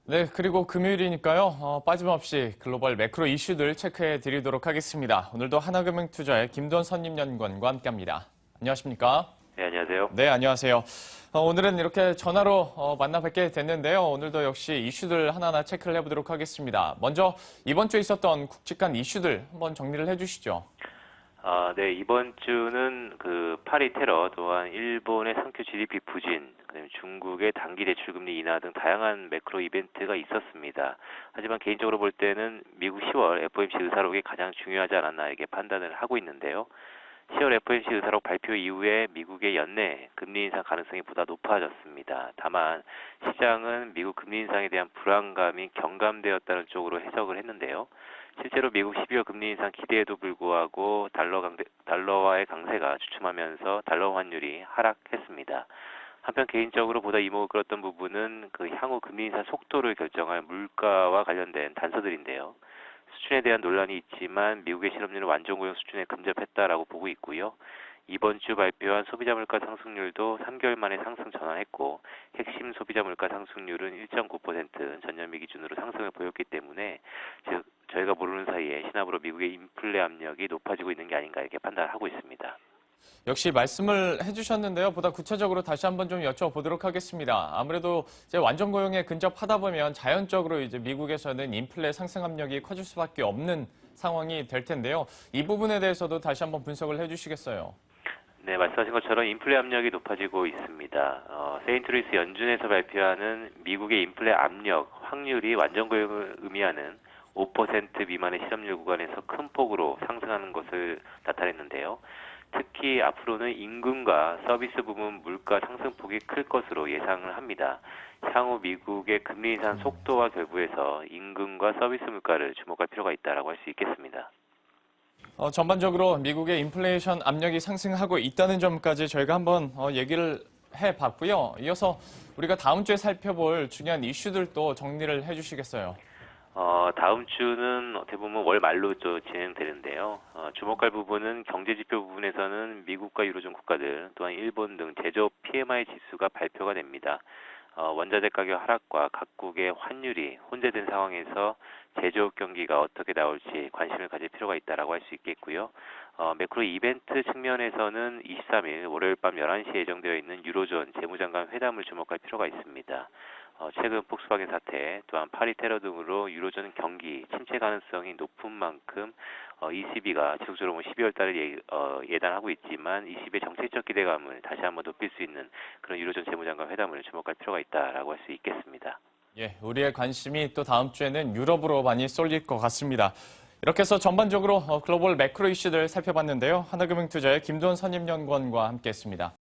네, 그리고 금요일이니까요. 빠짐없이 글로벌 매크로 이슈들 체크해 드리도록 하겠습니다. 오늘도 하나금융투자의 김돈 선임연구원과 함께합니다. 안녕하십니까? 네, 안녕하세요. 네, 안녕하세요. 오늘은 이렇게 전화로 만나 뵙게 됐는데요. 오늘도 역시 이슈들 하나하나 체크를 해보도록 하겠습니다. 먼저 이번 주에 있었던 굵직한 이슈들 한번 정리를 해주시죠. 네, 이번 주는 파리 테러, 또한 일본의 상표 GDP 부진, 그다음에 중국의 단기 대출금리 인하 등 다양한 매크로 이벤트가 있었습니다. 하지만 개인적으로 볼 때는 미국 10월 FOMC 의사록이 가장 중요하지 않았나 이렇게 판단을 하고 있는데요. 10월 FOMC 의사록 발표 이후에 미국의 연내 금리 인상 가능성이 보다 높아졌습니다. 다만 시장은 미국 금리 인상에 대한 불안감이 경감되었다는 쪽으로 해석을 했는데요. 실제로 미국 12월 금리 인상 기대에도 불구하고 달러와의 강세가 주춤하면서 달러 환율이 하락했습니다. 한편 개인적으로 보다 이목을 끌었던 부분은 향후 금리 인상 속도를 결정할 물가와 관련된 단서들인데요. 수준에 대한 논란이 있지만 미국의 실업률은 완전 고용 수준에 근접했다라고 보고 있고요. 이번 주 발표한 소비자 물가 상승률도 3개월 만에 상승 전환했고 핵심 소비자 물가 상승률은 1.9% 전년비 기준으로 상승을 보였기 때문에 즉 저희가 모르는 사이에 시나브로 미국의 인플레 압력이 높아지고 있는 게 아닌가 이렇게 판단을 하고 있습니다. 역시 말씀을 해주셨는데요. 보다 구체적으로 다시 한번 좀 여쭤보도록 하겠습니다. 아무래도 이제 완전 고용에 근접하다 보면 자연적으로 이제 미국에서는 인플레 상승 압력이 커질 수밖에 없는 상황이 될 텐데요. 이 부분에 대해서도 다시 한번 분석을 해주시겠어요? 네, 말씀하신 것처럼 인플레 압력이 높아지고 있습니다. 세인트루이스 연준에서 발표하는 미국의 인플레 압력 확률이 완전 고용을 의미하는 5% 미만의 실업률 구간에서 큰 폭으로 상승하는 것을 나타냈는데요. 특히 앞으로는 임금과 서비스 부문 물가 상승폭이 클 것으로 예상을 합니다. 향후 미국의 금리 인상 속도와 결부해서 임금과 서비스 물가를 주목할 필요가 있다고 할 수 있겠습니다. 전반적으로 미국의 인플레이션 압력이 상승하고 있다는 점까지 저희가 한번 얘기를 해봤고요. 이어서 우리가 다음 주에 살펴볼 중요한 이슈들도 정리를 해주시겠어요? 다음 주는 어떻게 보면 월 말로 또 진행되는데요. 주목할 부분은 경제지표 부분에서는 미국과 유로존 국가들, 또한 일본 등 제조업 PMI 지수가 발표가 됩니다. 원자재 가격 하락과 각국의 환율이 혼재된 상황에서 제조업 경기가 어떻게 나올지 관심을 가질 필요가 있다고 할 수 있겠고요. 매크로 이벤트 측면에서는 23일 월요일 밤 11시에 예정되어 있는 유로존 재무장관 회담을 주목할 필요가 있습니다. 최근 폭스바겐 사태, 또한 파리 테러 등으로 유로존 경기 침체 가능성이 높은 만큼 ECB가 지속적으로 12월 달에 예단하고 있지만 ECB의 정책적 기대감을 다시 한번 높일 수 있는 그런 유로존 재무장관 회담을 주목할 필요가 있다고 할 수 있겠습니다. 예, 우리의 관심이 또 다음 주에는 유럽으로 많이 쏠릴 것 같습니다. 이렇게 해서 전반적으로 글로벌 매크로 이슈들 살펴봤는데요. 하나금융투자의 김돈 선임연구원과 함께했습니다.